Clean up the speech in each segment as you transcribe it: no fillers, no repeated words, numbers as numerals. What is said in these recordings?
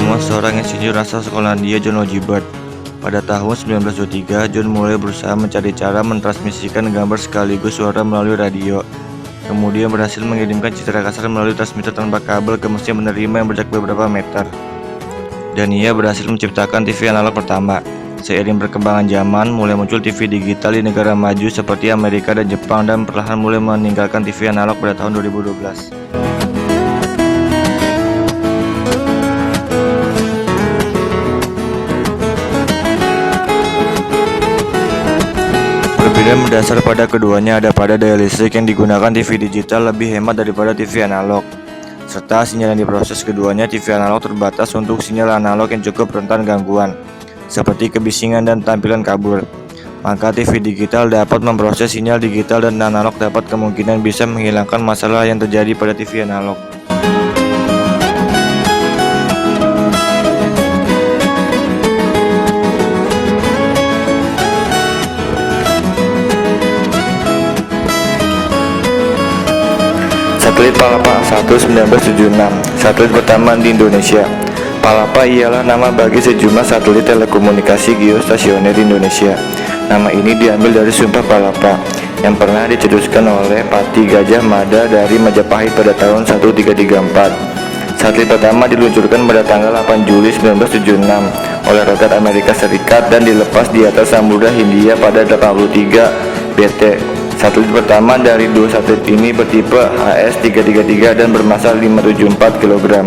semua seorang insinyur asal Skotlandia, John Logibert. Pada tahun 1923, John mulai berusaha mencari cara mentransmisikan gambar sekaligus suara melalui radio. Kemudian berhasil mengirimkan citra kasar melalui transmitter tanpa kabel ke mesin penerima yang berjarak beberapa meter. Dan ia berhasil menciptakan TV analog pertama. Seiring perkembangan zaman, mulai muncul TV digital di negara maju seperti Amerika dan Jepang, dan perlahan mulai meninggalkan TV analog pada tahun 2012. Perbedaan mendasar pada keduanya ada pada daya listrik yang digunakan TV digital lebih hemat daripada TV analog, serta sinyal yang diproses keduanya. TV analog terbatas untuk sinyal analog yang cukup rentan gangguan, seperti kebisingan dan tampilan kabur. Maka TV digital dapat memproses sinyal digital dan analog dapat kemungkinan bisa menghilangkan masalah yang terjadi pada TV analog. Satelit Palapa A1 1976, satelit pertama di Indonesia. Palapa ialah nama bagi sejumlah satelit telekomunikasi geostasioner di Indonesia. Nama ini diambil dari Sumpah Palapa yang pernah dicetuskan oleh Pati Gajah Mada dari Majapahit pada tahun 1334. Satelit pertama diluncurkan pada tanggal 8 Juli 1976 oleh roket Amerika Serikat dan dilepas di atas Samudra Hindia pada 83 BT. Satelit pertama dari dua satelit ini bertipe HS-333 dan bermassa 574 kg.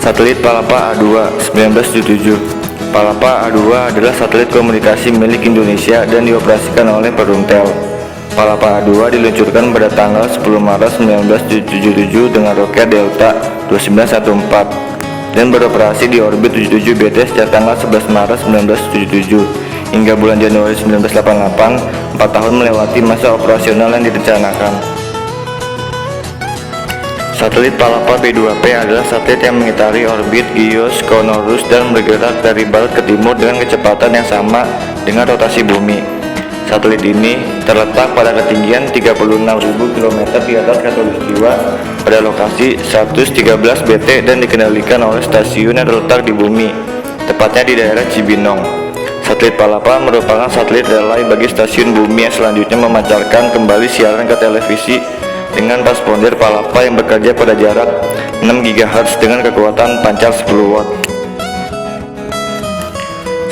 Satelit Palapa A2 1977. Palapa A2 adalah satelit komunikasi milik Indonesia dan dioperasikan oleh Perumtel. Palapa A2 diluncurkan pada tanggal 10 Maret 1977 dengan roket Delta 2914 dan beroperasi di orbit 77 BT sejak tanggal 11 Maret 1977 hingga bulan Januari 1988, 4 tahun melewati masa operasional yang direncanakan. Satelit Palapa B2P adalah satelit yang mengitari orbit Geoscornus dan bergerak dari barat ke timur dengan kecepatan yang sama dengan rotasi bumi. Satelit ini terletak pada ketinggian 36.000 km di atas khatulistiwa pada lokasi 113 BT dan dikendalikan oleh stasiun yang terletak di bumi, tepatnya di daerah Cibinong. Satelit Palapa merupakan satelit relay bagi stasiun bumi yang selanjutnya memancarkan kembali siaran ke televisi dengan transponder Palapa yang bekerja pada jarak 6 GHz dengan kekuatan pancar 10 watt.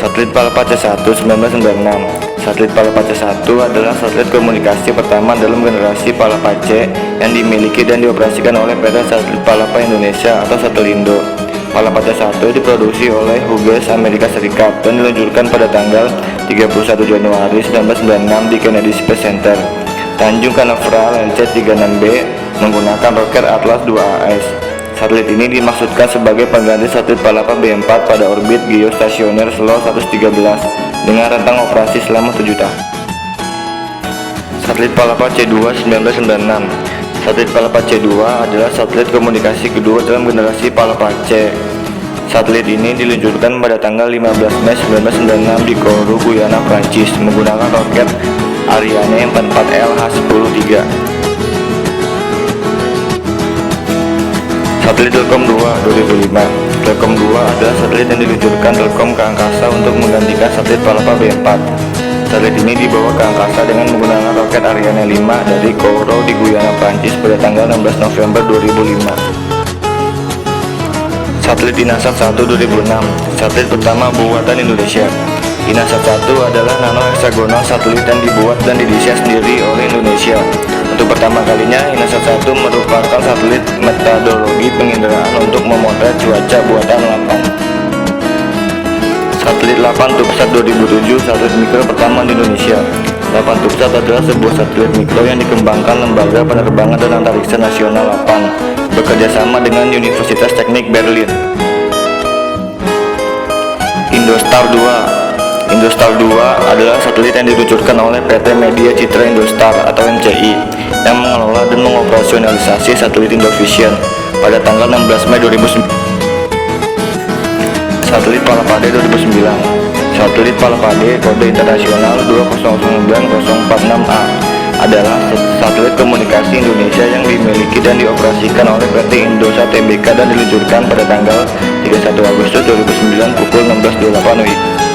Satelit Palapa C1 1996. Satelit Palapa C1 adalah satelit komunikasi pertama dalam generasi Palapa C yang dimiliki dan dioperasikan oleh PT Satelit Palapa Indonesia atau Satelindo. Palapa C1 diproduksi oleh Hughes Amerika Serikat dan diluncurkan pada tanggal 31 Januari 1996 di Kennedy Space Center, Tanjung Canaveral LC-36B menggunakan roket Atlas 2AS. Satelit ini dimaksudkan sebagai pengganti satelit Palapa B4 pada orbit geostasioner Slow 113 dengan rentang operasi selama 7 tahun. Satelit Palapa C2 1996. Satelit Palapa C2 adalah satelit komunikasi kedua dalam generasi Palapa C. Satelit ini diluncurkan pada tanggal 15 Mei 1996 di Kourou, Guyana, Prancis menggunakan roket Ariane 44L H10-3. Satelit Telkom 2 2005. Telkom 2 adalah satelit yang diluncurkan Telkom ke angkasa untuk menggantikan satelit Palapa B4. Satelit ini dibawa ke angkasa dengan menggunakan roket Ariane 5 dari Kourou di Guyana, Prancis pada tanggal 16 November 2005. Satelit Inmarsat 1 2006. Satelit pertama buatan Indonesia. Inmarsat 1 adalah nano heksagonal satelit yang dibuat dan didesain sendiri oleh Indonesia. Untuk pertama kalinya, Inmarsat 1 merupakan satelit metodologi penginderaan untuk memotret cuaca buatan Lapan. Satelit 8 Tubesat 2007, satelit mikro pertama di Indonesia. 8 Tubesat adalah sebuah satelit mikro yang dikembangkan Lembaga Penerbangan dan Antariksa Nasional Lapan, bekerja sama dengan Universitas Teknik Berlin. Indostar 2. Indostar 2 adalah satelit yang diluncurkan oleh PT Media Citra Indostar atau MCI yang mengelola dan mengoperasionalisasi satelit Indovision pada tanggal 16 Mei 2009. Satelit Palapa D 2009. Satelit Palapa D kode internasional 2009046A adalah satelit komunikasi Indonesia yang dimiliki dan dioperasikan oleh PT Indosat Tbk dan diluncurkan pada tanggal 31 Agustus 2009 pukul 16.28 WIB.